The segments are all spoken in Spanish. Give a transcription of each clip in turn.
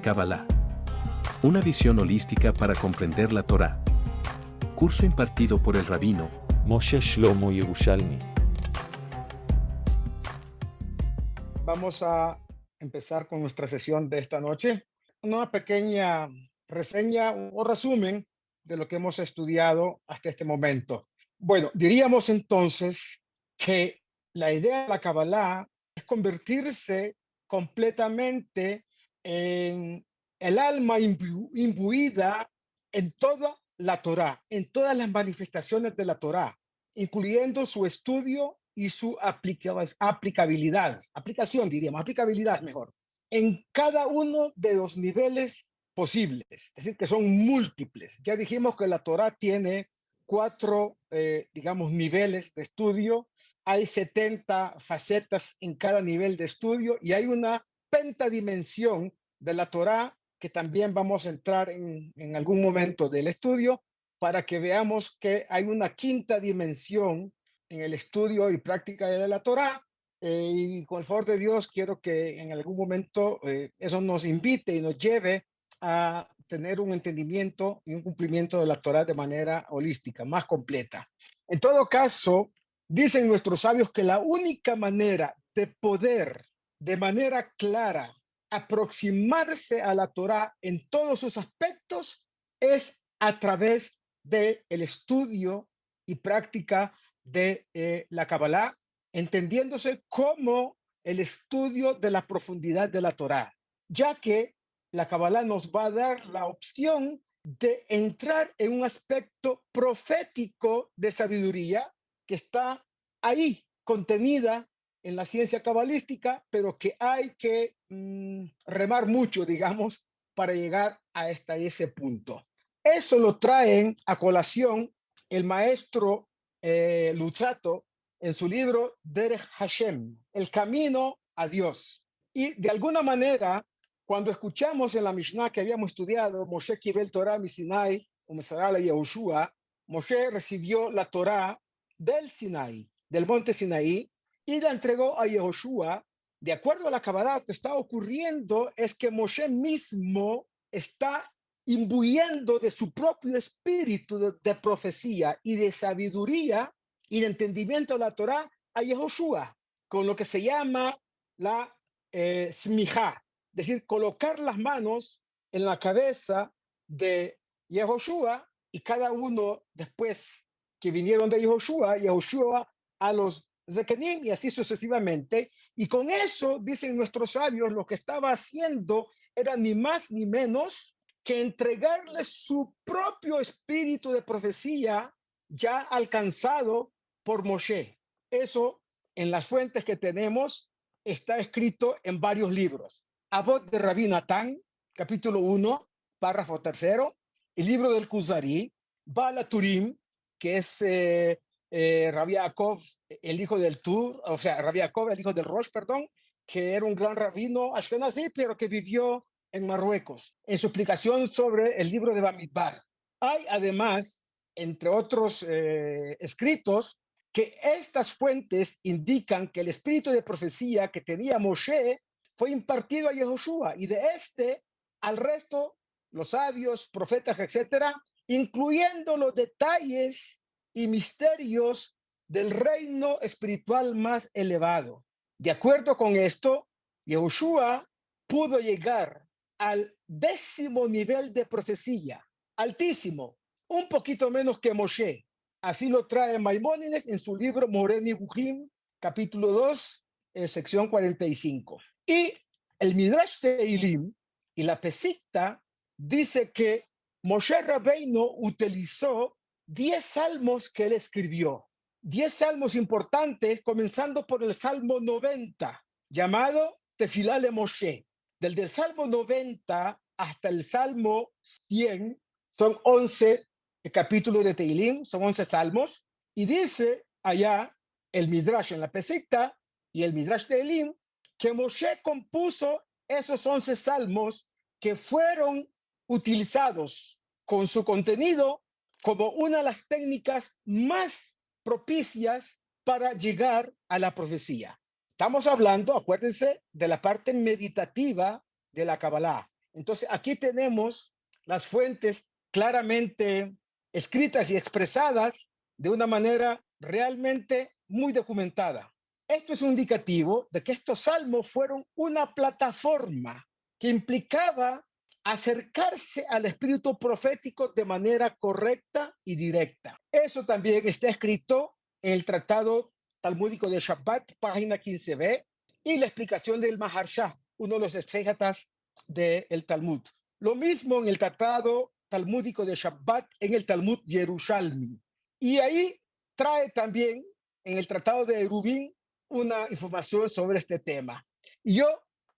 Kabbalah. Una visión holística para comprender la Torá. Curso impartido por el rabino Moshe Shlomo Yerushalmi. Vamos a empezar con nuestra sesión de esta noche. Una pequeña reseña o resumen de lo que hemos estudiado hasta este momento. Bueno, diríamos entonces que la idea de la Kabbalah es convertirse completamente en el alma imbuida en toda la Torá, en todas las manifestaciones de la Torá, incluyendo su estudio y su aplicabilidad mejor, en cada uno de los niveles posibles, es decir, que son múltiples. Ya dijimos que la Torá tiene 4, niveles de estudio, hay 70 facetas en cada nivel de estudio y hay una pentadimensión de la Torá que también vamos a entrar en algún momento del estudio para que veamos que hay una quinta dimensión en el estudio y práctica de la Torá, y con el favor de Dios quiero que en algún momento eso nos invite y nos lleve a tener un entendimiento y un cumplimiento de la Torá de manera holística, más completa. En todo caso, dicen nuestros sabios que la única manera de poder de manera clara aproximarse a la Torá en todos sus aspectos es a través del estudio y práctica de la Kabbalah, entendiéndose como el estudio de la profundidad de la Torá, ya que la Kabbalah nos va a dar la opción de entrar en un aspecto profético de sabiduría que está ahí contenida en la ciencia cabalística, pero que hay que remar mucho, digamos, para llegar a ese punto. Eso lo traen a colación el maestro Luzzatto en su libro Derech Hashem, el camino a Dios. Y de alguna manera, cuando escuchamos en la Mishnah que habíamos estudiado, Moshe Kibel Torah mi Sinai, Umesarala Yehoshua, Moshe recibió la Torah del Sinai, del monte Sinaí, y la entregó a Yehoshua. De acuerdo a la Kabbalah, lo que está ocurriendo es que Moshe mismo está imbuyendo de su propio espíritu de profecía y de sabiduría y de entendimiento de la Torá a Yehoshua, con lo que se llama la smijá, es decir, colocar las manos en la cabeza de Yehoshua y cada uno después que vinieron de Yehoshua a los Zekenim y así sucesivamente. Y con eso, dicen nuestros sabios, lo que estaba haciendo era ni más ni menos que entregarle su propio espíritu de profecía ya alcanzado por Moshe. Eso en las fuentes que tenemos está escrito en varios libros. Avot de Rabbi Natán, capítulo 1, párrafo 3, el libro del Kuzari, Baal HaTurim, que es Rabbi Yaakov, el hijo del Tur, o sea, Rabbi Yaakov, el hijo del Rosh, perdón, que era un gran rabino ashkenazí, pero que vivió en Marruecos, en su explicación sobre el libro de Bamidbar. Hay además, entre otros escritos, que estas fuentes indican que el espíritu de profecía que tenía Moshe fue impartido a Yehoshua y de al resto, los sabios, profetas, etcétera, incluyendo los detalles y misterios del reino espiritual más elevado. De acuerdo con esto, Yehoshua pudo llegar al 10º nivel de profecía, altísimo, un poquito menos que Moshe. Así lo trae Maimónides en su libro Moreh Nevuchim, capítulo 2, sección 45. Y el Midrash Tehilim y la Pesicta dice que Moshe Rabbeinu utilizó 10 salmos que él escribió. 10 salmos importantes, comenzando por el Salmo 90, llamado Tefilá le Moshe. Desde el Salmo 90 hasta el Salmo 100 son 11 capítulos de Tehilim, son 11 salmos, y dice allá el Midrash en la Pesicta y el Midrash Tehilim que Moshe compuso esos 11 salmos que fueron utilizados con su contenido como una de las técnicas más propicias para llegar a la profecía. Estamos hablando, acuérdense, de la parte meditativa de la Kabbalah. Entonces, aquí tenemos las fuentes claramente escritas y expresadas de una manera realmente muy documentada. Esto es un indicativo de que estos salmos fueron una plataforma que implicaba acercarse al espíritu profético de manera correcta y directa. Eso también está escrito en el Tratado Talmúdico de Shabbat, página 15b, y la explicación del Maharsha, uno de los exégetas del Talmud. Lo mismo en el Tratado Talmúdico de Shabbat, en el Talmud Yerushalmi. Y ahí trae también en el Tratado de Eruvin una información sobre este tema. Y yo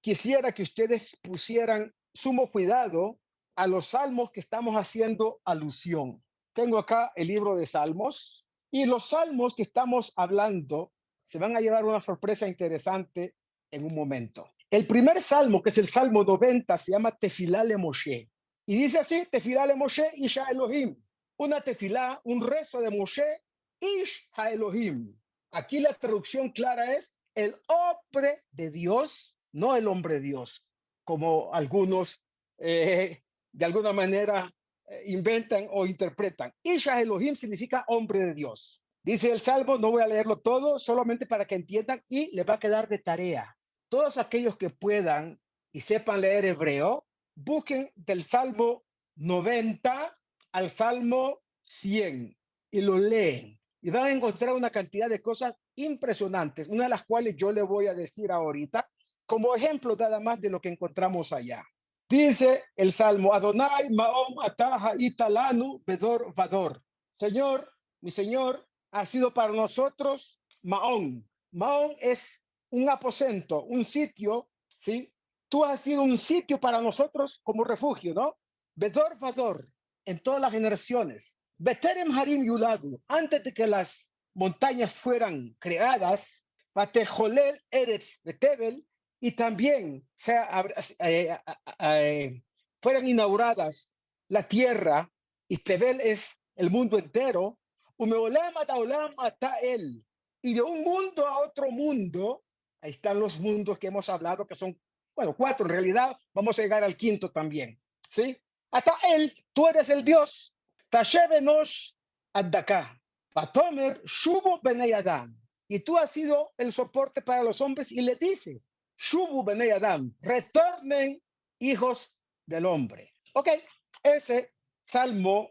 quisiera que ustedes pusieran sumo cuidado a los salmos que estamos haciendo alusión. Tengo acá el libro de Salmos y los salmos que estamos hablando se van a llevar una sorpresa interesante en un momento. El primer salmo, que es el Salmo 90, se llama Tefilá le Moshe. Y dice así, Tefilá le Moshe Ish Elohim. Una tefilá, un rezo de Moshe, Ish Elohim. Aquí la traducción clara es el hombre de Dios, no el hombre de Dios, como algunos de alguna manera inventan o interpretan. Isha Elohim significa hombre de Dios. Dice el Salmo, no voy a leerlo todo, solamente para que entiendan y les va a quedar de tarea. Todos aquellos que puedan y sepan leer hebreo, busquen del Salmo 90 al Salmo 100 y lo leen. Y van a encontrar una cantidad de cosas impresionantes, una de las cuales yo les voy a decir ahorita, como ejemplo nada más de lo que encontramos allá. Dice el Salmo, Adonai Maom Ataha Italanu Bedor Vador. Señor, mi Señor, ha sido para nosotros Maón. Maón es un aposento, un sitio, ¿sí? Tú has sido un sitio para nosotros como refugio, ¿no? Bedor Vador, en todas las generaciones. Beterem Harim Yuladu, antes de que las montañas fueran creadas, Batejolel Eretz Betebel, y también fueran inauguradas la tierra, y Tebel es el mundo entero, Umeolam Ataolam Atael, y de un mundo a otro mundo, ahí están los mundos que hemos hablado, que son, bueno, 4 en realidad, vamos a llegar al 5º también, ¿sí? Atael, tú eres el Dios, Tashevenosh Adaka, Batomer Shubu Benei Adam, y tú has sido el soporte para los hombres y le dices, Shubu Benei Adam, retornen hijos del hombre. Ok, ese salmo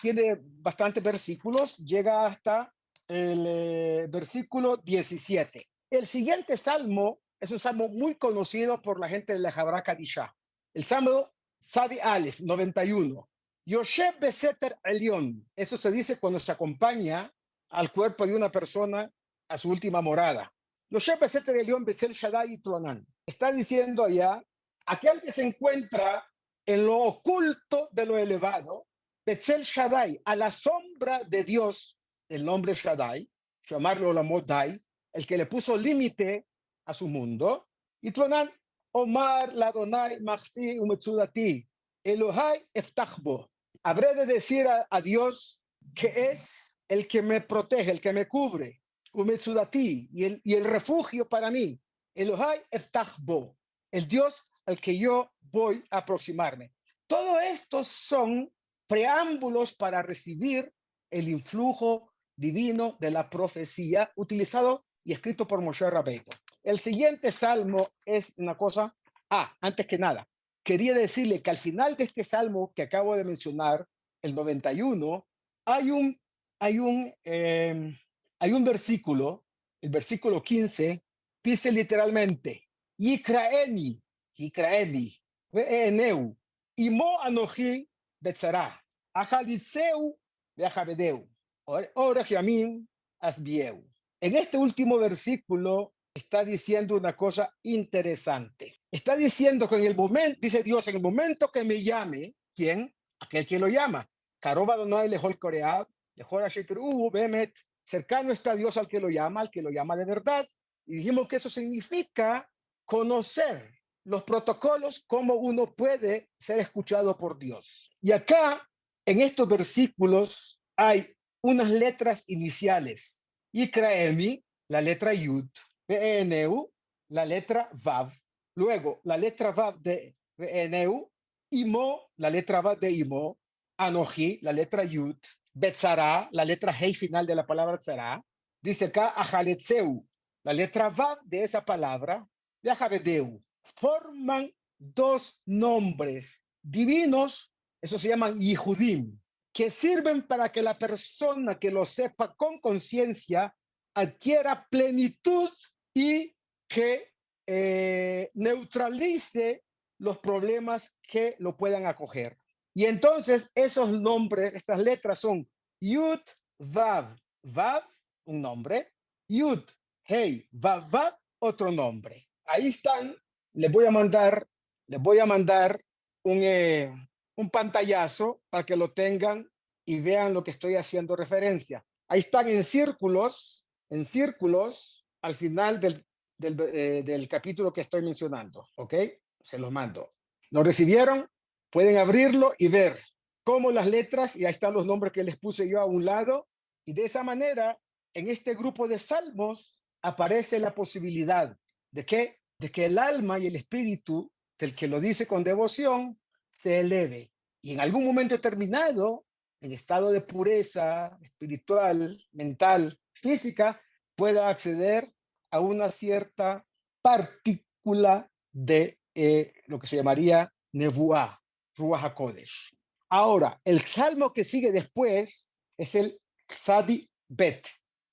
tiene bastantes versículos, llega hasta el versículo 17. El siguiente salmo es un salmo muy conocido por la gente de la Jabra Kadisha. El salmo Sadi Aleph, 91. Yoshev Beseter Elión. Eso se dice cuando se acompaña al cuerpo de una persona a su última morada. Yoshev Beseter Elión Besel Shaddai y Tronan. Está diciendo allá, aquel que se encuentra en lo oculto de lo elevado, Betzel Shaddai, a la sombra de Dios, el nombre Shaddai, llamarlo la Modai, el que le puso límite a su mundo, y Tronan, Omar Ladonai Maxti Umetsudati, Elohai Eftachbo. Habré de decir a Dios que es el que me protege, el que me cubre, Umetsudati, y el refugio para mí, Elohai Eftachbo, el Dios al que yo voy a aproximarme. Todo esto son preámbulos para recibir el influjo divino de la profecía utilizado y escrito por Moshe Rabbeinu. El siguiente salmo es una cosa, antes que nada, quería decirle que al final de este salmo que acabo de mencionar, el 91, hay un versículo, el versículo 15, dice literalmente, Yikraeni, ve'eneu, imo anoji betzara, ajalitzeu ve'ajavedeu, orech yamim asbieu. En este último versículo está diciendo una cosa interesante. Está diciendo que en el momento, dice Dios, en el momento que me llame, ¿quién? Aquel que lo llama. Karoba Adonai lejol koreab, lejol ashekru bemet. Cercano está Dios al que lo llama de verdad. Y dijimos que eso significa conocer los protocolos, cómo uno puede ser escuchado por Dios. Y acá, en estos versículos, hay unas letras iniciales. Yikraemi, la letra Yud, Ve'eneu, la letra Vav. Luego, la letra Vav de Eneu, Imo, la letra Vav de Imo, Anoji, la letra Yud, Betzara, la letra Hei final de la palabra Tzara, dice acá Ajaletzeu, la letra Vav de esa palabra, de Ajavedeu, forman dos nombres divinos, eso se llaman Yihudim, que sirven para que la persona que lo sepa con conciencia adquiera plenitud y que neutralice los problemas que lo puedan acoger. Y entonces esos nombres, estas letras son Yud, Vav, Vav, un nombre, Yud, Hey, Vav, Vav, otro nombre. Ahí están, les voy a mandar un pantallazo para que lo tengan y vean lo que estoy haciendo referencia. Ahí están en círculos al final del capítulo que estoy mencionando, ¿ok? Se los mando. ¿Lo recibieron? Pueden abrirlo y ver cómo las letras, y ahí están los nombres que les puse yo a un lado, y de esa manera, en este grupo de salmos, aparece la posibilidad de que el alma y el espíritu del que lo dice con devoción se eleve, y en algún momento determinado, en estado de pureza espiritual, mental, física, pueda acceder a una cierta partícula de lo que se llamaría Nevuah, Ruach HaKodesh. Ahora, el salmo que sigue después es el Tzadi Bet,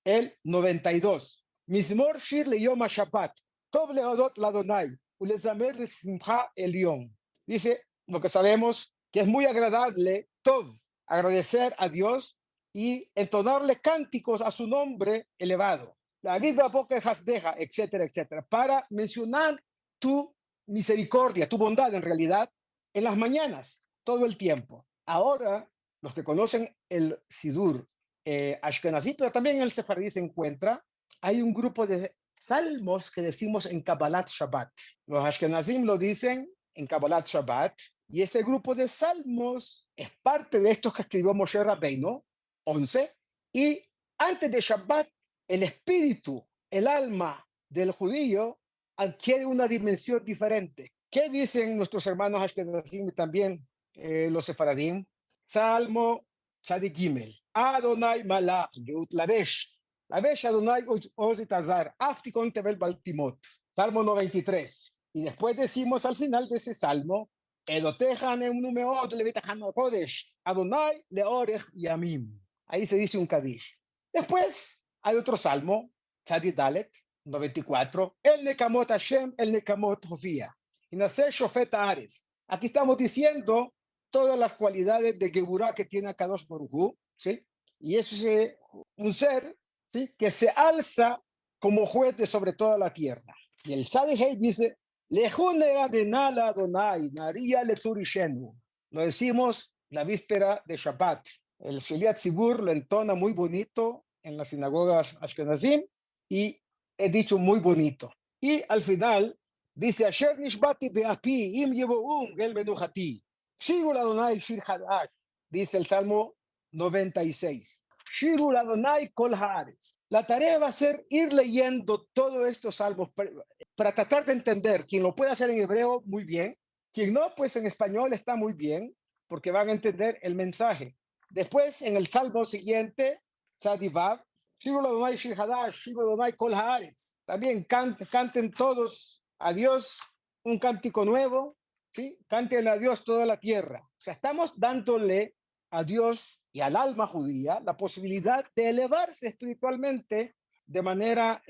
el 92. Mizmor Shir Leyom HaShabbat, Tov Leodot Ladonai, Ulezamer Lishimcha Elion. Dice lo que sabemos, que es muy agradable, Tov, agradecer a Dios y entonarle cánticos a su nombre elevado. La Gidba Boca Hasdeja, etcétera, etcétera, para mencionar tu misericordia, tu bondad en realidad, en las mañanas, todo el tiempo. Ahora, los que conocen el Sidur Ashkenazí, pero también en el Sefardí se encuentra, hay un grupo de salmos que decimos en Kabbalat Shabbat. Los Ashkenazim lo dicen en Kabbalat Shabbat, y ese grupo de salmos es parte de estos que escribió Moshe Rabbeinu, 11, y antes de Shabbat, el espíritu, el alma del judío adquiere una dimensión diferente. ¿Qué dicen nuestros hermanos Ashkenazim y también los Sefaradim? Salmo Tzadik Gimel. Adonai Malach, Geut Lavesh. Lavesh Adonai Ozit Azar. Aftikon Tevel Baltimot. Salmo 93. Y después decimos al final de ese salmo, Edotejan Numeot Levitajan Kodesh. Adonai Leorech Yamim. Ahí se dice un Kadish. Después hay otro salmo, Tzadik Dalet, 94, el Nekamot Hashem, el Nekamot Hofia. Y nace Shofet Ares. Aquí estamos diciendo todas las cualidades de Geburah que tiene Kadosh Baruj Hu, ¿sí? Y es un ser, ¿sí?, que se alza como juez de sobre toda la tierra. Y el Sadihei dice, Lejune Adenala Adonai, Maria Lezurishenu. Lo decimos la víspera de Shabbat. El Sheliat Zibur lo entona muy bonito en las sinagogas Ashkenazim, y he dicho muy bonito. Y al final dice, Asher nishbati beapi im yevoum gel menuchati. Shirul Adonai shir hadash. Dice el Salmo 96. Shirul Adonai kol haaretz. La tarea va a ser ir leyendo todos estos salmos para tratar de entender. Quien lo puede hacer en hebreo, muy bien. Quien no, pues en español está muy bien, porque van a entender el mensaje. Después, en el salmo siguiente, Tzadivav, Shirul Adonai shir hadash, Shirul Adonai kol haaretz. También canten todos a Dios un cántico nuevo, ¿sí? Canten a Dios toda la tierra. O sea, estamos dándole a Dios y al alma judía la posibilidad de elevarse espiritualmente de manera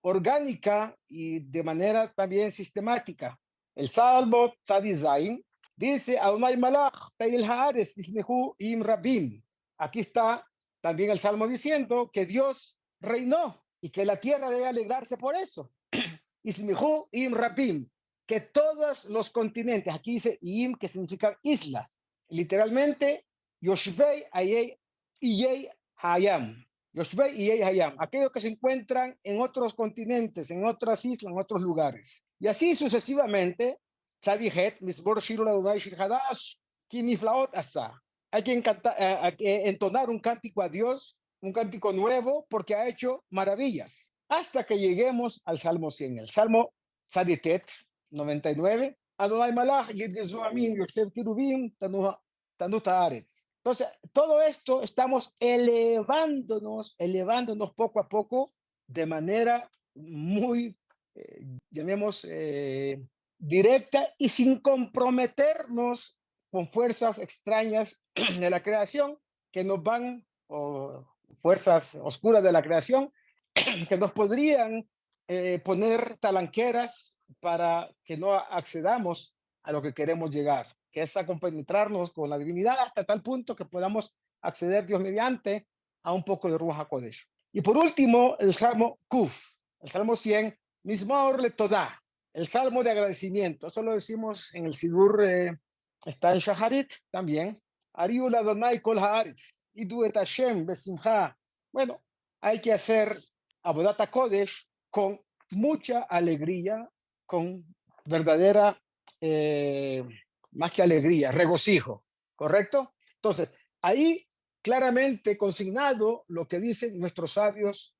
orgánica y de manera también sistemática. El Salmo Tzadizain dice, Adonai Malach, Teil Haaretz, Tisnehu Im Rabim. Aquí está también el Salmo diciendo que Dios reinó y que la tierra debe alegrarse por eso. Ismihu Im Rabim, que todos los continentes, aquí dice Im, que significa islas, literalmente, Yoshvei Iyei Hayam, Yoshvei Iyei Hayam, aquellos que se encuentran en otros continentes, en otras islas, en otros lugares. Y así sucesivamente, Tzadihet, Misbor Shirul Adonai Shir Hadash, Kiniflaot Asa. Hay que entonar un cántico a Dios, un cántico nuevo, porque ha hecho maravillas. Hasta que lleguemos al Salmo 100. El Salmo Tzaditet, 99, Adonai Malach, Yirgezu Amin, Yoshev Kirubim, Tanut Haaretz. Entonces, todo esto estamos elevándonos poco a poco de manera muy, llamemos, directa y sin comprometernos con fuerzas extrañas de la creación que nos van, o fuerzas oscuras de la creación, que nos podrían poner talanqueras para que no accedamos a lo que queremos llegar, que es a compenetrarnos con la divinidad hasta tal punto que podamos acceder, Dios mediante, a un poco de Ruach HaKodesh. Y por último, el Salmo Kuf, el Salmo 100, Mizmor le Todá, el Salmo de agradecimiento. Eso lo decimos en el Sidur, está en Shaharit también. Ariul Adonai Kol Haaretz, Idu et Hashem Besimcha. Bueno, hay que hacer Avodat HaKodesh con mucha alegría, con verdadera, más que alegría, regocijo, ¿correcto? Entonces, ahí claramente consignado lo que dicen nuestros sabios,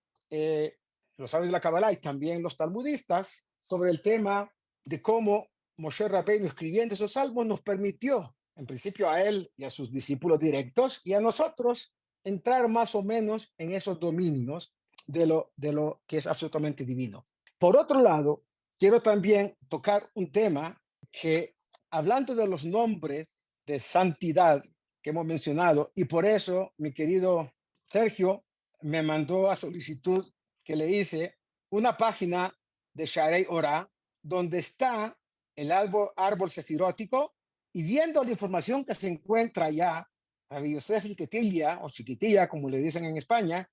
los sabios de la Kabbalah y también los talmudistas, sobre el tema de cómo Moshe Rabbeinu, escribiendo esos salmos, nos permitió, en principio a él y a sus discípulos directos, y a nosotros, entrar más o menos en esos dominios de lo que es absolutamente divino. Por otro lado, quiero también tocar un tema que, hablando de los nombres de santidad que hemos mencionado, y por eso mi querido Sergio me mandó a solicitud que le hice una página de Sharei Orah, donde está el árbol sefirótico, y viendo la información que se encuentra allá, Rabbi Yosef Chiquitilla, o Chiquitilla, como le dicen en España,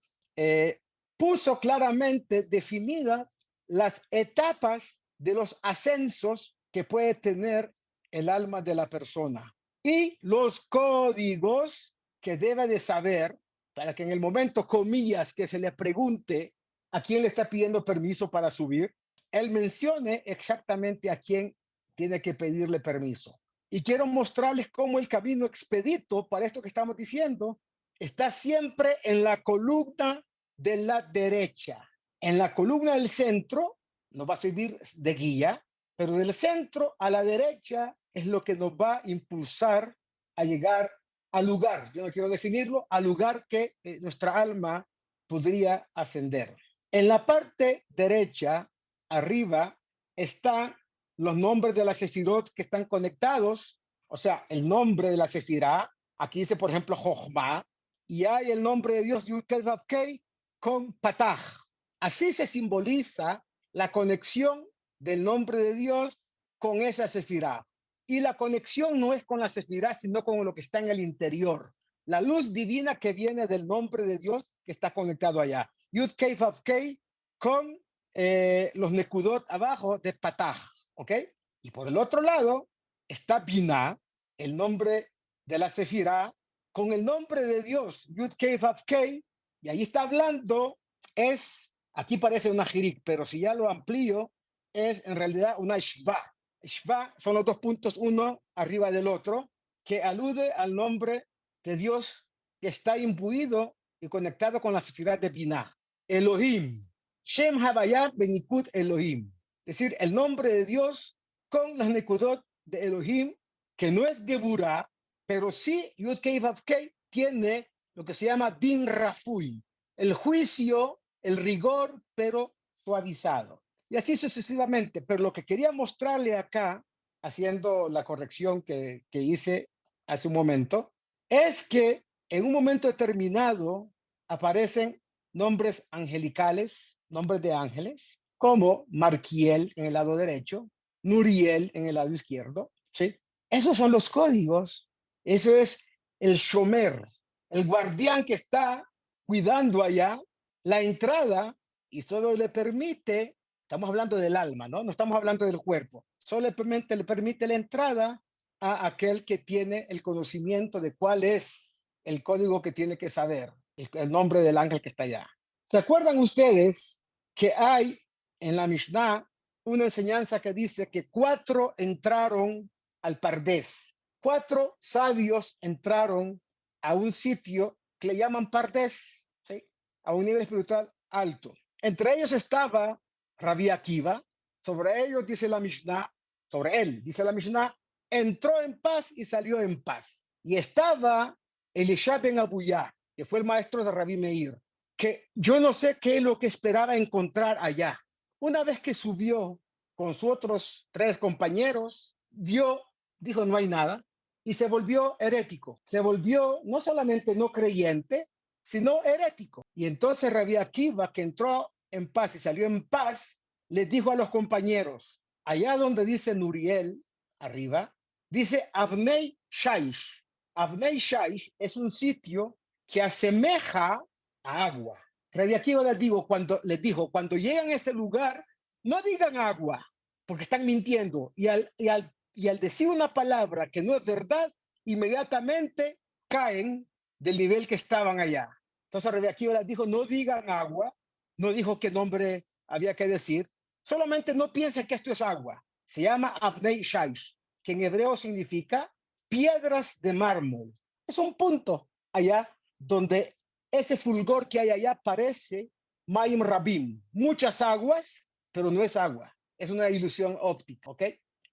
puso claramente definidas las etapas de los ascensos que puede tener el alma de la persona y los códigos que debe de saber para que en el momento, comillas, que se le pregunte a quién le está pidiendo permiso para subir, él mencione exactamente a quién tiene que pedirle permiso. Y quiero mostrarles cómo el camino expedito para esto que estamos diciendo está siempre en la columna de la derecha. En la columna del centro nos va a servir de guía, pero del centro a la derecha es lo que nos va a impulsar a llegar al lugar, yo no quiero definirlo, al lugar que nuestra alma podría ascender. En la parte derecha, arriba, están los nombres de las sefirot que están conectados, o sea, el nombre de la sefirá, aquí dice, por ejemplo, Jochma, y hay el nombre de Dios, Yud-Kei-Vav-Kei, con Pataj. Así se simboliza la conexión del nombre de Dios con esa sefirá. Y la conexión no es con la sefirá, sino con lo que está en el interior. La luz divina que viene del nombre de Dios que está conectado allá. Yud-Kei-Vav-Kei con los nekudot abajo de Pataj. ¿Ok? Y por el otro lado está Binah, el nombre de la sefirá, con el nombre de Dios, Yud-Kei-Vav-Kei, y ahí está hablando, aquí parece una jirik, pero si ya lo amplío, es en realidad una shva. Shva son los dos puntos, uno arriba del otro, que alude al nombre de Dios que está imbuido y conectado con la sefirá de Binah. Elohim, Shem Havayah Benikud Elohim. Es decir, el nombre de Dios con las nekudot de Elohim, que no es Geburah, pero sí Yud-Kei-Vav-Kei tiene lo que se llama Din Rafui, el juicio, el rigor, pero suavizado. Y así sucesivamente. Pero lo que quería mostrarle acá, haciendo la corrección que hice hace un momento, es que en un momento determinado aparecen nombres angelicales, nombres de ángeles, como Marquiel en el lado derecho, Nuriel en el lado izquierdo, ¿sí? Esos son los códigos. Eso es el shomer, el guardián que está cuidando allá la entrada y solo le permite, estamos hablando del alma, ¿no? No estamos hablando del cuerpo, solo le permite la entrada a aquel que tiene el conocimiento de cuál es el código que tiene que saber, el nombre del ángel que está allá. ¿Se acuerdan ustedes que hay en la Mishnah una enseñanza que dice que 4 entraron al Pardés? 4 sabios entraron a un sitio que le llaman Pardés, ¿sí? A un nivel espiritual alto. Entre ellos estaba Rabbi Akiva. Sobre ellos dice la Mishnah, sobre él. Dice la Mishnah, entró en paz y salió en paz. Y estaba Elisha ben Abuyá, que fue el maestro de Rabí Meir, que yo no sé qué es lo que esperaba encontrar allá. Una vez que subió con sus otros 3 compañeros, dijo no hay nada, y se volvió herético. Se volvió no solamente no creyente, sino herético. Y entonces Rabí Akiva, que entró en paz y salió en paz, les dijo a los compañeros, allá donde dice Nuriel, arriba, dice Avnei Shaish. Avnei Shaish es un sitio que asemeja a agua. Rabbi Akiva les dijo, cuando llegan a ese lugar, no digan agua, porque están mintiendo. Y al decir una palabra que no es verdad, inmediatamente caen del nivel que estaban allá. Entonces Rabbi Akiva les dijo, no digan agua, no dijo qué nombre había que decir, solamente no piensen que esto es agua. Se llama Avnei Shaish, que en hebreo significa piedras de mármol. Es un punto allá donde ese fulgor que hay allá parece Mayim Rabim, muchas aguas, pero no es agua, es una ilusión óptica, ¿ok?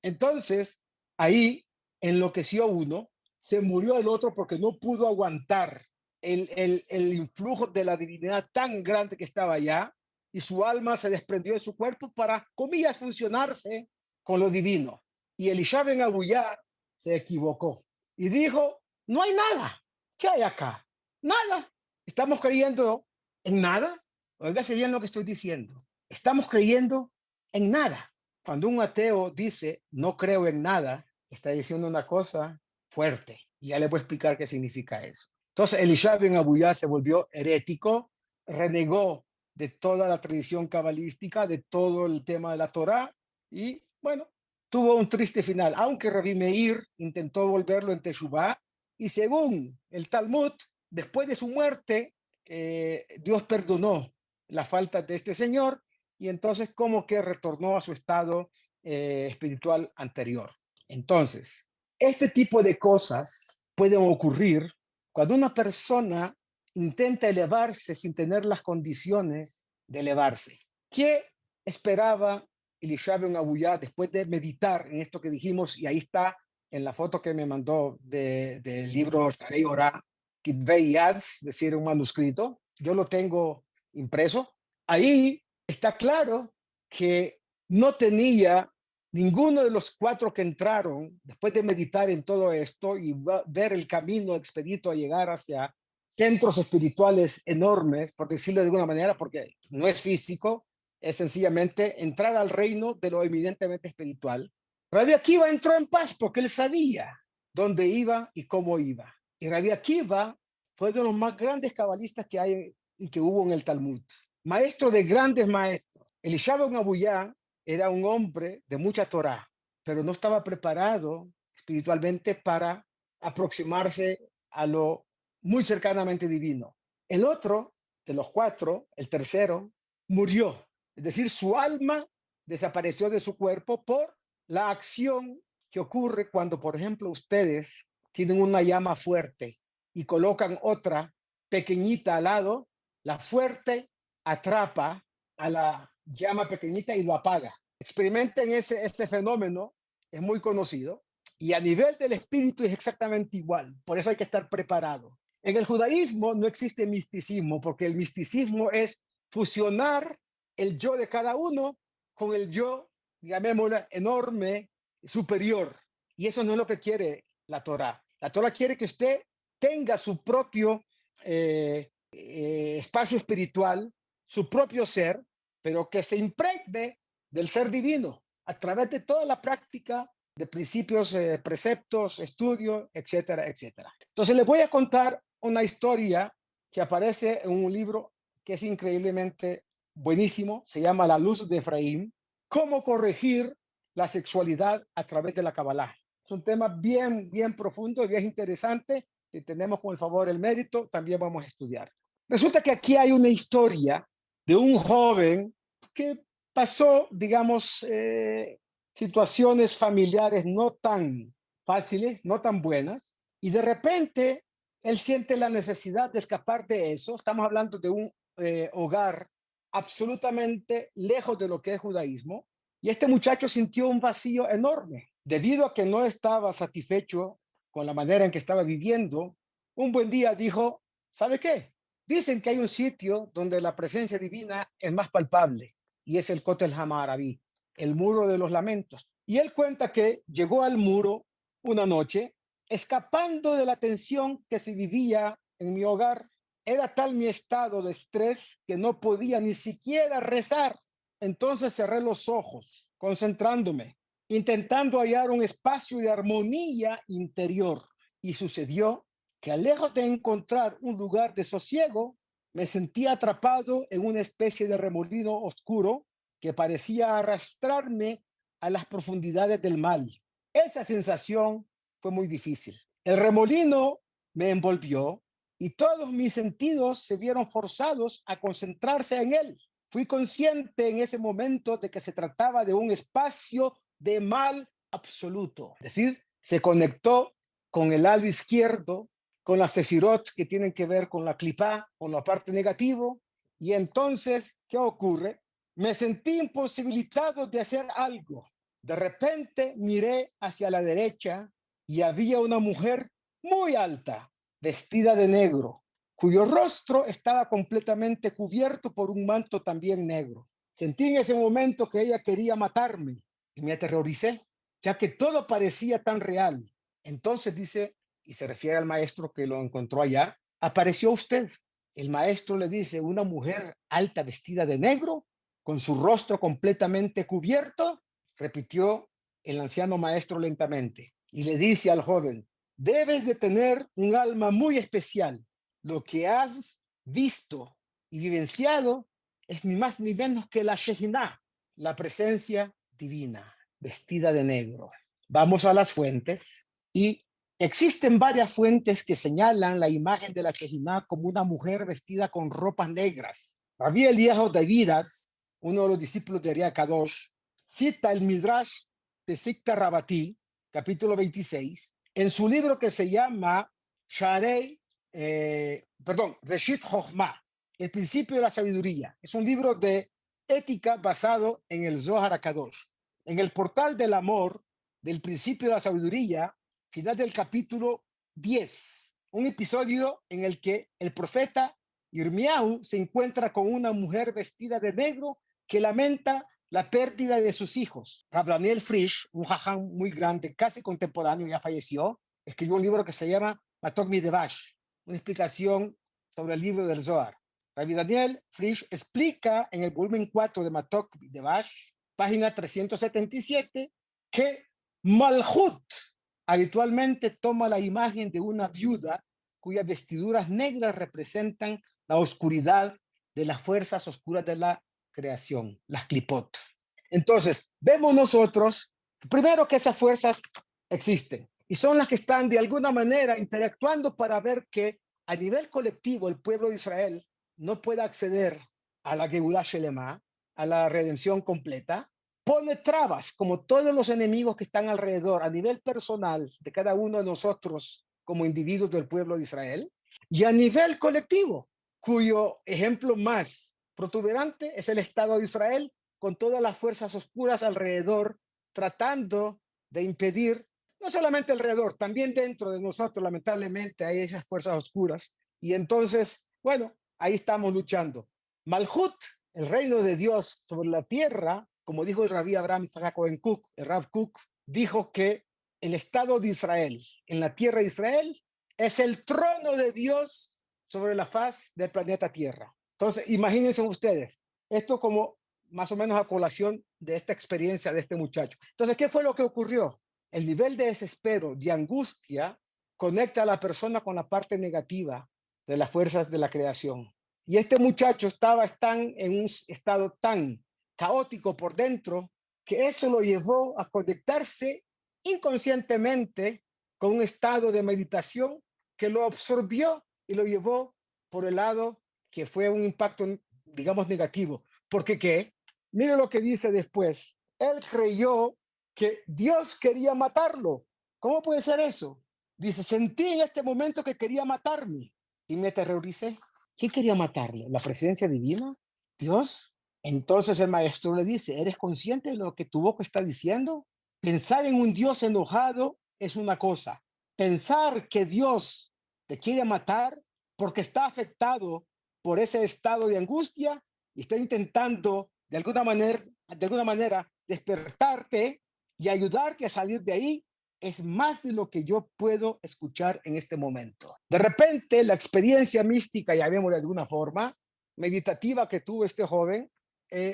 Entonces, ahí enloqueció uno, se murió el otro porque no pudo aguantar el influjo de la divinidad tan grande que estaba allá, y su alma se desprendió de su cuerpo para, comillas, funcionarse con lo divino. Y Elisha ben Abuyá se equivocó y dijo, no hay nada. ¿Qué hay acá? Nada. ¿Estamos creyendo en nada? Óigase bien lo que estoy diciendo. Estamos creyendo en nada. Cuando un ateo dice, no creo en nada, está diciendo una cosa fuerte. Y ya le voy a explicar qué significa eso. Entonces, Elisha ben Abuyá se volvió herético, renegó de toda la tradición cabalística, de todo el tema de la Torá, y bueno, tuvo un triste final, aunque Rabí Meir intentó volverlo en Teshuvá, y según el Talmud, después de su muerte, Dios perdonó la falta de este señor, y entonces como que retornó a su estado espiritual anterior. Entonces, este tipo de cosas pueden ocurrir cuando una persona intenta elevarse sin tener las condiciones de elevarse. ¿Qué esperaba Elisha ben Abuyá después de meditar en esto que dijimos? Y ahí está en la foto que me mandó del libro Sharei Orah, Kitvei Yad, es decir, un manuscrito. Yo lo tengo impreso. Ahí está claro que no tenía ninguno de los 4 que entraron, después de meditar en todo esto y ver el camino expedito a llegar hacia centros espirituales enormes, por decirlo de alguna manera, porque no es físico, es sencillamente entrar al reino de lo eminentemente espiritual. Rabbi Akiva entró en paz porque él sabía dónde iba y cómo iba. Y Rabbi Akiva fue de los más grandes cabalistas que hay y que hubo en el Talmud. Maestro de grandes maestros. Elisha ben Abuyá era un hombre de mucha Torá, pero no estaba preparado espiritualmente para aproximarse a lo muy cercanamente divino. El otro de los 4, el tercero, murió. Es decir, su alma desapareció de su cuerpo por la acción que ocurre cuando, por ejemplo, ustedes tienen una llama fuerte y colocan otra pequeñita al lado, la fuerte atrapa a la llama pequeñita y lo apaga. Experimenten ese fenómeno, es muy conocido, y a nivel del espíritu es exactamente igual, por eso hay que estar preparado. En el judaísmo no existe misticismo, porque el misticismo es fusionar el yo de cada uno con el yo, llamémoslo, enorme, superior. Y eso no es lo que quiere la Torá. La Torá quiere que usted tenga su propio espacio espiritual, su propio ser, pero que se impregne del ser divino a través de toda la práctica de principios, preceptos, estudio, etcétera, etcétera. Entonces les voy a contar una historia que aparece en un libro que es increíblemente buenísimo, se llama La luz de Efraín, cómo corregir la sexualidad a través de la Kabbalah. Es un tema bien, bien profundo y bien interesante. Si tenemos con el favor el mérito, también vamos a estudiar. Resulta que aquí hay una historia de un joven que pasó, digamos, situaciones familiares no tan fáciles, no tan buenas, y de repente él siente la necesidad de escapar de eso. Estamos hablando de un hogar absolutamente lejos de lo que es judaísmo, Y este muchacho sintió un vacío enorme. Debido a que no estaba satisfecho con la manera en que estaba viviendo, un buen día dijo, ¿sabe qué? Dicen que hay un sitio donde la presencia divina es más palpable y es el Kotel Hamaraví, el muro de los lamentos. Y él cuenta que llegó al muro una noche, escapando de la tensión que se vivía en mi hogar. Era tal mi estado de estrés que no podía ni siquiera rezar. Entonces cerré los ojos, concentrándome, intentando hallar un espacio de armonía interior. Y sucedió que, lejos de encontrar un lugar de sosiego, me sentí atrapado en una especie de remolino oscuro que parecía arrastrarme a las profundidades del mal. Esa sensación fue muy difícil. El remolino me envolvió y todos mis sentidos se vieron forzados a concentrarse en él. Fui consciente en ese momento de que se trataba de un espacio de mal absoluto. Es decir, se conectó con el lado izquierdo, con las sefirot que tienen que ver con la clipá, con la parte negativo. Y entonces, ¿qué ocurre? Me sentí imposibilitado de hacer algo. De repente miré hacia la derecha y había una mujer muy alta, vestida de negro, cuyo rostro estaba completamente cubierto por un manto también negro. Sentí en ese momento que ella quería matarme y me aterroricé, ya que todo parecía tan real. Entonces dice, y se refiere al maestro que lo encontró allá, apareció usted. El maestro le dice, una mujer alta vestida de negro, con su rostro completamente cubierto, repitió el anciano maestro lentamente, y le dice al joven, debes de tener un alma muy especial. Lo que has visto y vivenciado es ni más ni menos que la Shejinah, la presencia divina, vestida de negro. Vamos a las fuentes y existen varias fuentes que señalan la imagen de la Shejinah como una mujer vestida con ropas negras. Rabbi Eliezer de Vidas, uno de los discípulos de Ariah Kadosh, cita el Midrash de Sikta Rabatí, capítulo 26, en su libro que se llama Sharei, Reshit Chochmah, el principio de la sabiduría. Es un libro de ética basado en el Zohar HaKadosh. En el portal del amor del principio de la sabiduría, final del capítulo 10, un episodio en el que el profeta Yirmiyahu se encuentra con una mujer vestida de negro que lamenta la pérdida de sus hijos. Rav Daniel Frisch, un jajam muy grande, casi contemporáneo, ya falleció, escribió un libro que se llama Matok Midevash, una explicación sobre el libro del Zohar. Rabbi Daniel Frisch explica en el volumen 4 de Matok Midevash, página 377, que Malhut habitualmente toma la imagen de una viuda cuyas vestiduras negras representan la oscuridad de las fuerzas oscuras de la creación, las clipot. Entonces, vemos nosotros, primero, que esas fuerzas existen y son las que están de alguna manera interactuando para ver que a nivel colectivo el pueblo de Israel no pueda acceder a la Geulah Shelema, a la redención completa, pone trabas, como todos los enemigos que están alrededor, a nivel personal de cada uno de nosotros como individuos del pueblo de Israel, y a nivel colectivo, cuyo ejemplo más protuberante es el Estado de Israel, con todas las fuerzas oscuras alrededor, tratando de impedir, no solamente alrededor, también dentro de nosotros, lamentablemente, hay esas fuerzas oscuras. Y entonces, bueno, ahí estamos luchando. Malhut, el reino de Dios sobre la tierra, como dijo el rabí Abraham Yitzhak Cohen Kook, el Rav Kook, dijo que el Estado de Israel, en la tierra de Israel, es el trono de Dios sobre la faz del planeta Tierra. Entonces, imagínense ustedes, esto como más o menos a colación de esta experiencia de este muchacho. Entonces, ¿qué fue lo que ocurrió? El nivel de desespero, de angustia, conecta a la persona con la parte negativa de las fuerzas de la creación. Y este muchacho estaba en un estado tan caótico por dentro que eso lo llevó a conectarse inconscientemente con un estado de meditación que lo absorbió y lo llevó por el lado que fue un impacto, digamos, negativo. Porque ¿qué? Mire lo que dice después. Él creyó que Dios quería matarlo. ¿Cómo puede ser eso? Dice, sentí en este momento que quería matarme y me aterroricé. ¿Quién quería matarlo? ¿La presencia divina? ¿Dios? Entonces el maestro le dice, ¿eres consciente de lo que tu boca está diciendo? Pensar en un Dios enojado es una cosa. Pensar que Dios te quiere matar porque está afectado por ese estado de angustia y está intentando de alguna manera despertarte y ayudarte a salir de ahí, es más de lo que yo puedo escuchar en este momento. De repente, la experiencia mística, llamémosla de alguna forma, meditativa que tuvo este joven,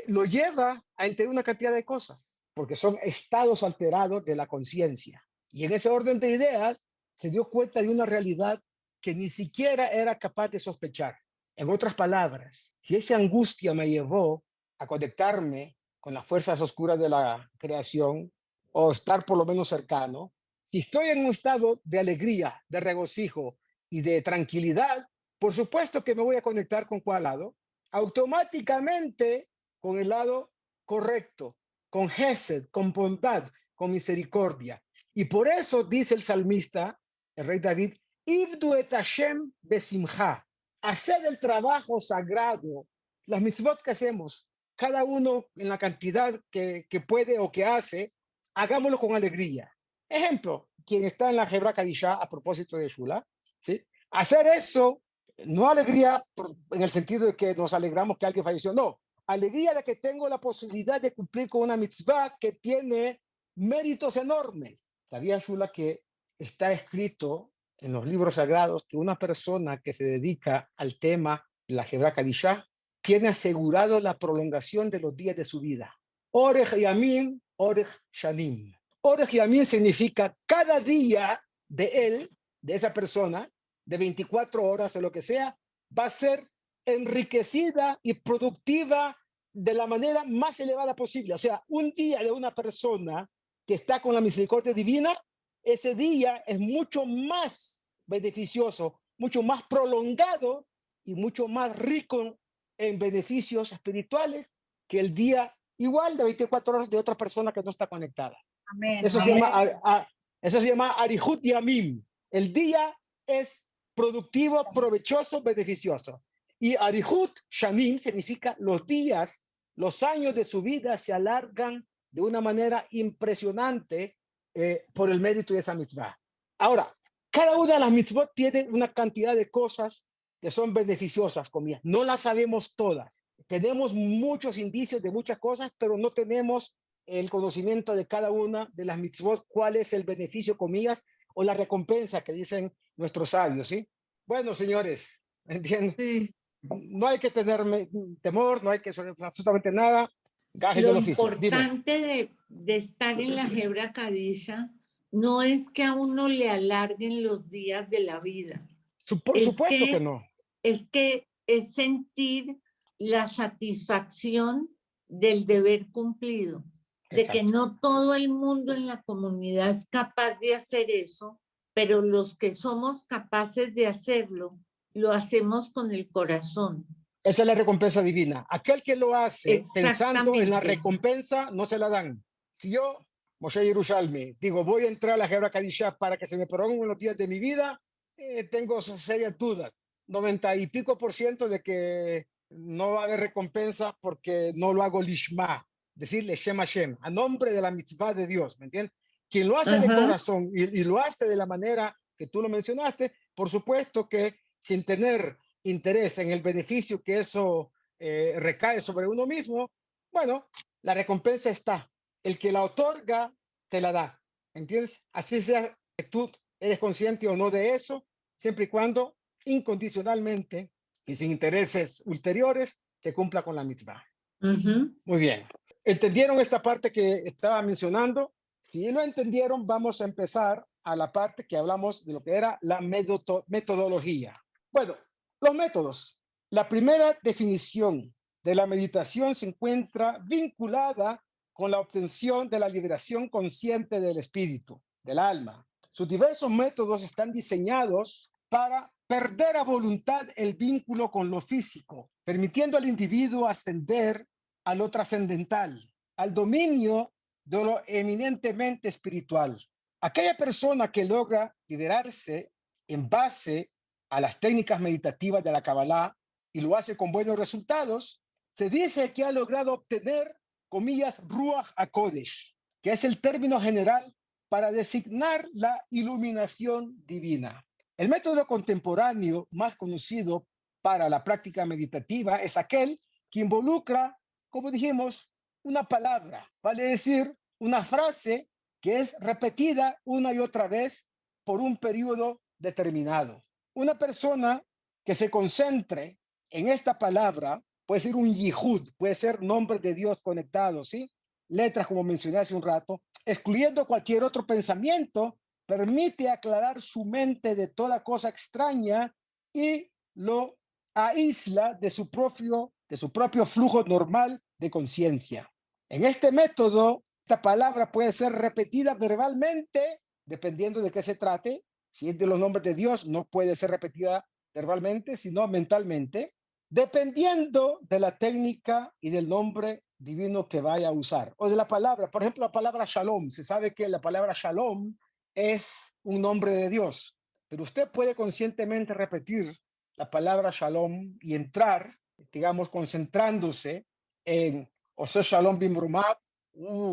lo lleva a entender una cantidad de cosas, porque son estados alterados de la conciencia. Y en ese orden de ideas, se dio cuenta de una realidad que ni siquiera era capaz de sospechar. En otras palabras, si esa angustia me llevó a conectarme con las fuerzas oscuras de la creación, o estar por lo menos cercano, si estoy en un estado de alegría, de regocijo y de tranquilidad, por supuesto que me voy a conectar con cuál lado, automáticamente con el lado correcto, con Gesed, con bondad, con misericordia. Y por eso dice el salmista, el rey David, Ivdu et Hashem besimcha, hacer el trabajo sagrado, las mitzvot que hacemos, cada uno en la cantidad que puede o que hace, hagámoslo con alegría. Ejemplo, quien está en la Hebra Kadishá a propósito de Shula, ¿sí? Hacer eso, no alegría en el sentido de que nos alegramos que alguien falleció, no, alegría de que tengo la posibilidad de cumplir con una mitzvah que tiene méritos enormes. ¿Sabía Shula que está escrito en los libros sagrados que una persona que se dedica al tema de la Hebra Kadishá tiene asegurado la prolongación de los días de su vida? Orech Yamim, Orech Shanim. Orech Yamim significa cada día de él, de esa persona, de 24 horas o lo que sea, va a ser enriquecida y productiva de la manera más elevada posible. O sea, un día de una persona que está con la misericordia divina, ese día es mucho más beneficioso, mucho más prolongado y mucho más rico en beneficios espirituales que el día igual de 24 horas de otra persona que no está conectada. Amén. Eso se llama, eso se llama Arihut Yamim. El día es productivo, provechoso, beneficioso. Y Arihut Shanim significa los días, los años de su vida se alargan de una manera impresionante por el mérito de esa mitzvah. Ahora, cada una de las mitzvot tiene una cantidad de cosas que son beneficiosas, comillas. No las sabemos todas. Tenemos muchos indicios de muchas cosas, pero no tenemos el conocimiento de cada una de las mitzvot, cuál es el beneficio, comillas, o la recompensa que dicen nuestros sabios, ¿sí? Bueno, señores, ¿entienden? Sí. No hay que tener temor, no hay que saber absolutamente nada. Gajes Lo del oficio. Dime. importante de estar en la Hebra Kadisha no es que a uno le alarguen los días de la vida. Por Es supuesto que- que no. Es sentir la satisfacción del deber cumplido, de que Exacto. no todo el mundo en la comunidad es capaz de hacer eso, pero los que somos capaces de hacerlo, lo hacemos con el corazón. Esa es la recompensa divina. Aquel que lo hace pensando en la Exactamente. recompensa, no se la dan. Si yo, Moshe Yerushalmi, digo, voy a entrar a la Hebra Kadishá para que se me prolonguen los días de mi vida, tengo serias dudas. 90 y pico % de que no va a haber recompensa porque no lo hago lishma, decirle Shem Hashem, a nombre de la mitzvah de Dios, ¿me entiendes? Quien lo hace de Ajá. corazón y lo hace de la manera que tú lo mencionaste, por supuesto que sin tener interés en el beneficio que eso recae sobre uno mismo, bueno, la recompensa está. El que la otorga, te la da. ¿Entiendes? Así sea que tú eres consciente o no de eso, siempre y cuando incondicionalmente y sin intereses ulteriores se cumpla con la mitzvah. Ujú. Muy bien. ¿Entendieron esta parte que estaba mencionando? Si lo entendieron, vamos a empezar a la parte que hablamos de lo que era la metodología. Bueno, los métodos. La primera definición de la meditación se encuentra vinculada con la obtención de la liberación consciente del espíritu, del alma. Sus diversos métodos están diseñados para perder a voluntad el vínculo con lo físico, permitiendo al individuo ascender a lo trascendental, al dominio de lo eminentemente espiritual. Aquella persona que logra liberarse en base a las técnicas meditativas de la Kabbalah y lo hace con buenos resultados, Se dice que ha logrado obtener, comillas, Ruach HaKodesh, que es el término general para designar la iluminación divina. El método contemporáneo más conocido para la práctica meditativa es aquel que involucra, como dijimos, una palabra, vale decir, una frase que es repetida una y otra vez por un periodo determinado. Una persona que se concentre en esta palabra, puede ser un yihud, puede ser nombre de Dios conectado, ¿sí? Letras, como mencioné hace un rato, excluyendo cualquier otro pensamiento, permite aclarar su mente de toda cosa extraña y lo aísla de su propio flujo normal de conciencia. En este método, esta palabra puede ser repetida verbalmente, dependiendo de qué se trate. Si es de los nombres de Dios, no puede ser repetida verbalmente, sino mentalmente, dependiendo de la técnica y del nombre divino que vaya a usar, o de la palabra. Por ejemplo, la palabra shalom. Se sabe que la palabra shalom es un nombre de Dios, pero usted puede conscientemente repetir la palabra shalom y entrar, digamos, concentrándose en Ose Shalom Bimrumab,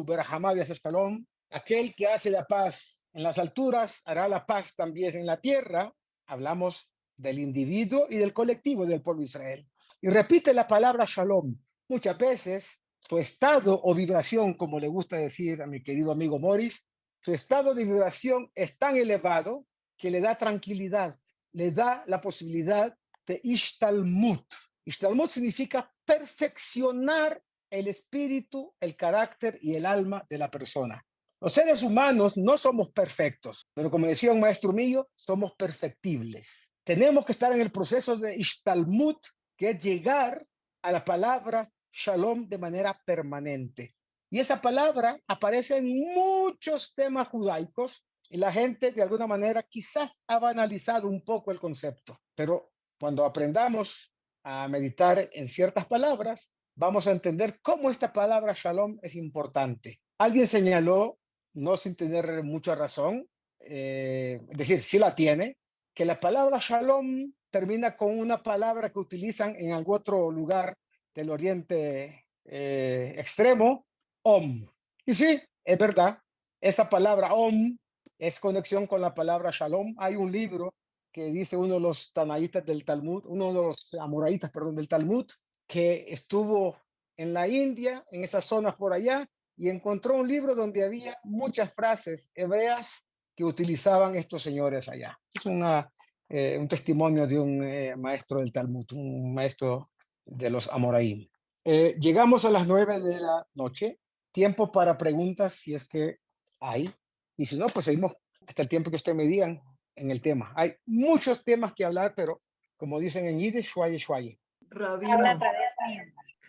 Berahamav y Shalom. Aquel que hace la paz en las alturas hará la paz también en la tierra. Hablamos del individuo y del colectivo del pueblo de Israel. Y repite la palabra shalom. Muchas veces su estado o vibración, como le gusta decir a mi querido amigo Morris, su estado de vibración es tan elevado que le da tranquilidad, le da la posibilidad de ishtalmut. Ishtalmut significa perfeccionar el espíritu, el carácter y el alma de la persona. Los seres humanos no somos perfectos, pero como decía un maestro mío, somos perfectibles. Tenemos que estar en el proceso de ishtalmut, que es llegar a la palabra shalom de manera permanente. Y esa palabra aparece en muchos temas judaicos y la gente de alguna manera quizás ha banalizado un poco el concepto, pero cuando aprendamos a meditar en ciertas palabras, vamos a entender cómo esta palabra shalom es importante. Alguien señaló, no sin tener mucha razón, es decir, sí la tiene, que la palabra shalom termina con una palabra que utilizan en algún otro lugar del Oriente Extremo, Om. Y sí, es verdad, esa palabra Om es conexión con la palabra Shalom. Hay un libro que dice uno de los tanaítas del Talmud, uno de los amoraítas, perdón, del Talmud, que estuvo en la India, en esas zonas por allá, y encontró un libro donde había muchas frases hebreas que utilizaban estos señores allá. Es un testimonio de un maestro del Talmud, un maestro de los Amoraim. Llegamos a las 9 de la noche. Tiempo para preguntas, si es que hay. Y si no, pues seguimos hasta el tiempo que ustedes me digan en el tema. Hay muchos temas que hablar, pero como dicen en Yiddish, schwaye, schwaye. Rabino,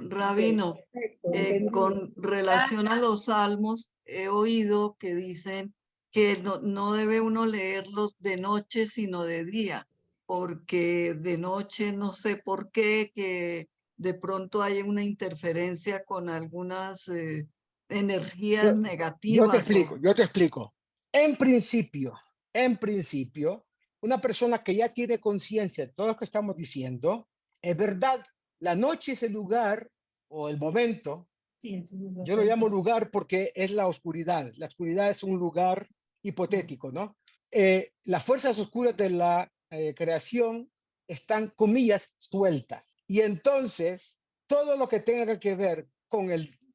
Rabino, con relación a los salmos, he oído que dicen que no debe uno leerlos de noche, sino de día, porque de noche no sé por qué, que de pronto hay una interferencia con algunas energías negativas. Yo te explico. En principio, una persona que ya tiene conciencia de todo lo que estamos diciendo, es verdad, la noche es el lugar o el momento. Yo lo llamo lugar porque es la oscuridad. La oscuridad es un lugar hipotético, ¿no? Las fuerzas oscuras de la creación están, comillas, sueltas. Y entonces, todo lo que tenga que ver con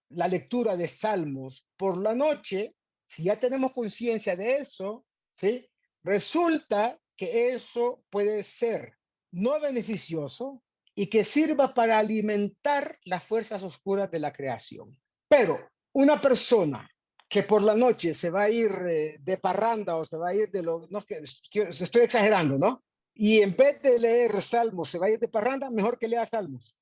la lectura de salmos por la noche, si ya tenemos conciencia de eso, ¿sí? Resulta que eso puede ser no beneficioso y que sirva para alimentar las fuerzas oscuras de la creación. Pero una persona que por la noche se va a ir de parranda o se va a ir de lo... No, que estoy exagerando, ¿no? Y en vez de leer salmos se va a ir de parranda, mejor que lea salmos.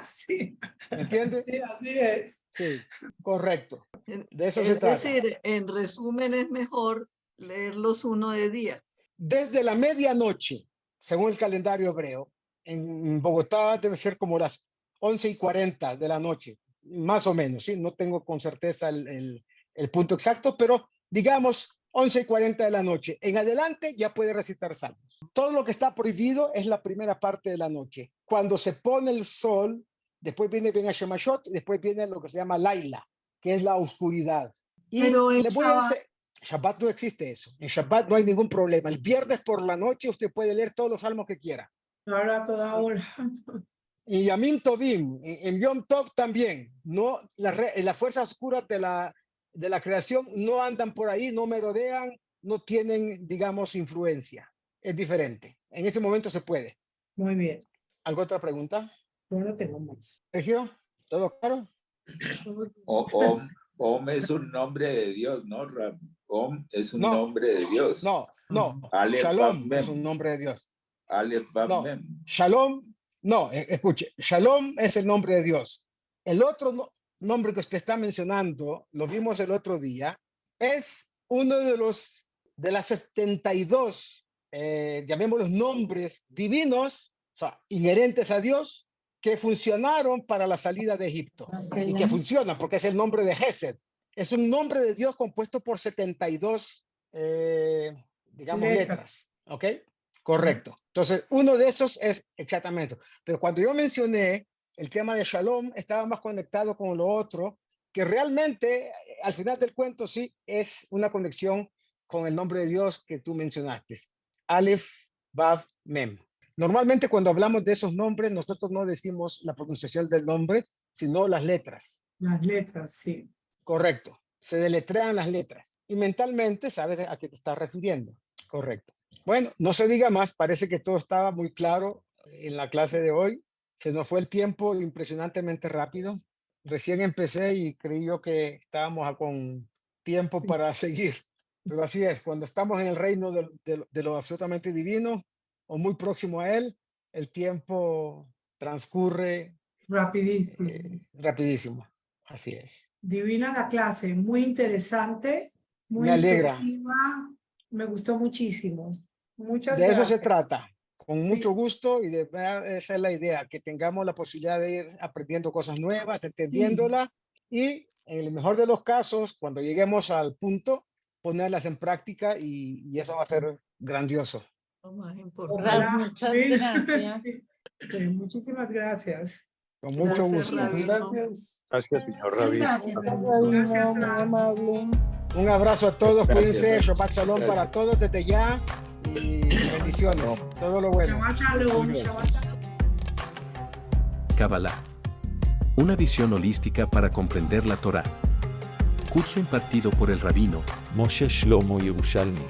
Sí. ¿Me entiendes? Sí, así es. Sí, correcto. De eso se trata. Es decir, en resumen, es mejor leerlos uno de día. Desde la medianoche, según el calendario hebreo, en Bogotá debe ser como las 11:40 de la noche, más o menos, ¿sí? No tengo con certeza el punto exacto, pero digamos 11:40 de la noche. En adelante ya puede recitar salmos. Todo lo que está prohibido es la primera parte de la noche. Cuando se pone el sol, después viene Ben Hashemashot, y después viene lo que se llama Laila, que es la oscuridad. Y Pero en les voy a decir, Shabbat no existe eso. En Shabbat no hay ningún problema. El viernes por la noche usted puede leer todos los salmos que quiera. Ahora a toda hora. Y Yamim Tovim, en Yom Tov también. No, las fuerzas oscuras de la creación no andan por ahí, no merodean, no tienen, digamos, influencia. Es diferente. En ese momento se puede. Muy bien. ¿Alguna otra pregunta? Yo no tengo más. Sergio, ¿todo claro? Om es un nombre de Dios, ¿no, Rab? Om es un No. nombre de Dios. No. Aleph, Shalom Bab, es Mem. un nombre de Dios. Aleph, Bab, No. Mem. Shalom, no, escuche. Shalom es el nombre de Dios. El otro nombre que usted está mencionando, lo vimos el otro día, es uno de las 72, llamémoslos nombres divinos, o sea, inherentes a Dios, que funcionaron para la salida de Egipto. Y que funcionan porque es el nombre de Gesed. Es un nombre de Dios compuesto por 72, digamos, letras. ¿Ok? Correcto. Entonces, uno de esos es exactamente. Pero cuando yo mencioné el tema de Shalom, estaba más conectado con lo otro, que realmente, al final del cuento, sí, es una conexión con el nombre de Dios que tú mencionaste. Aleph, Vav, Mem. Normalmente cuando hablamos de esos nombres, nosotros no decimos la pronunciación del nombre, sino las letras. Las letras, sí. Correcto. Se deletrean las letras. Y mentalmente sabes a qué te estás refiriendo. Correcto. Bueno, no se diga más. Parece que todo estaba muy claro en la clase de hoy. Se nos fue el tiempo impresionantemente rápido. Recién empecé y creí yo que estábamos con tiempo para seguir. Pero así es. Cuando estamos en el reino de lo absolutamente divino o muy próximo a él, el tiempo transcurre Rapidísimo. rapidísimo. Así es. Divina la clase, muy interesante, muy Me alegra. instructiva, me gustó muchísimo. Muchas De eso gracias. se trata, con Sí. mucho gusto y esa es la idea, que tengamos la posibilidad de ir aprendiendo cosas nuevas, entendiéndolas y en el mejor de los casos, cuando lleguemos al punto, ponerlas en práctica y eso va a ser grandioso. Lo más importante. Ojalá. Muchas Amén. gracias. Sí, muchísimas gracias. Con mucho Gracias, gusto. Rabino. Gracias, señor Rabino. Gracias, Muy Ra. amable. Un abrazo a todos, Gracias, cuídense, Rafa. Shabbat Shalom para todos desde ya y bendiciones, todo lo bueno. Shabbat shalom, Muy bien. Shabbat shalom. Kabbalah. Una visión holística para comprender la Torá. Curso impartido por el rabino Moshe Shlomo Yerushalmi.